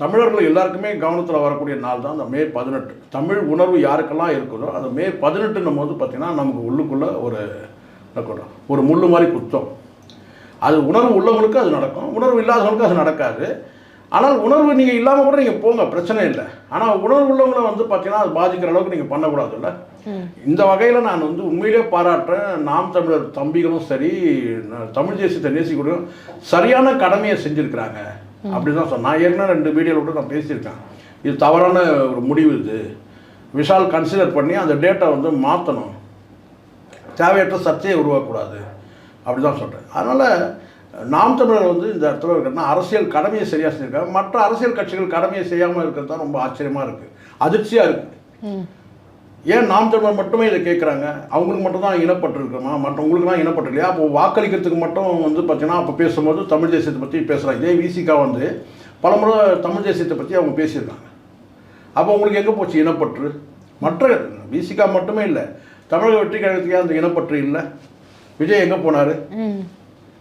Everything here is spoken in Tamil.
தமிழர்கள் எல்லாருக்குமே கவனத்தில் வரக்கூடிய நாள் தான் அந்த மே 18. தமிழ் உணர்வு யாருக்கெல்லாம் இருக்குதோ அந்த மே 18 போது பார்த்தீங்கன்னா நமக்கு உள்ளுக்குள்ளே ஒரு முள்ளு மாதிரி குத்தம். அது உணர்வு உள்ளவங்களுக்கு அது நடக்கும், உணர்வு இல்லாதவங்களுக்கு அது நடக்காது. ஆனால் உணர்வு நீங்கள் இல்லாமல் கூட நீங்கள் போங்க, பிரச்சனை இல்லை. ஆனால் உணர்வு உள்ளவங்களை வந்து பார்த்தீங்கன்னா அது பாதிக்கிற அளவுக்கு நீங்கள் பண்ணக்கூடாதுல்ல. இந்த வகையில் நான் வந்து உண்மையிலே பாராட்டுறேன். நாம் தமிழர் தம்பிகளும் சரி, தமிழ் தேசியத்தை நேசிக்கூடும் சரியான கடமையை செஞ்சுருக்கிறாங்க அப்படி தான் சொன்னேன். நான் ஏற்கனவே 2 வீடியோவில் கூட நான் பேசியிருக்கேன். இது தவறான ஒரு முடிவு. இது விஷால் கன்சிடர் பண்ணி அந்த டேட்டை வந்து மாற்றணும், தேவையற்ற சர்ச்சையை உருவாக்கக்கூடாது அப்படி தான் சொல்கிறேன். அதனால் நாம் தமிழர் வந்து இந்த இடத்துல இருக்கிறதுனா அரசியல் கடமையை சரியாக செஞ்சுருக்காங்க. மற்ற அரசியல் கட்சிகள் கடமையை செய்யாமல் இருக்கிறது தான் ரொம்ப ஆச்சரியமாக இருக்குது, அதிர்ச்சியாக இருக்குது. ஏன் நாம் தமிழர் மட்டுமே இதை கேட்குறாங்க? அவங்களுக்கு மட்டும் தான் இனப்பற்று இருக்குமா, மற்றவங்களுக்கு தான் இனப்பற்று இல்லையா? அப்போ வாக்களிக்கிறதுக்கு மட்டும் வந்து பார்த்தீங்கன்னா அப்போ பேசும்போது தமிழ் தேசியத்தை பற்றி பேசுகிறாங்க. இதே விசிகா வந்து பலமுறை தமிழ் தேசியத்தை பற்றி அவங்க பேசியிருக்காங்க. அப்போ உங்களுக்கு எங்கே போச்சு இனப்பற்று? மற்ற விசிகா மட்டுமே இல்லை, தமிழக வெற்றி கழகத்துக்கே அந்த இனப்பற்று இல்லை. விஜய் எங்கே போனார்?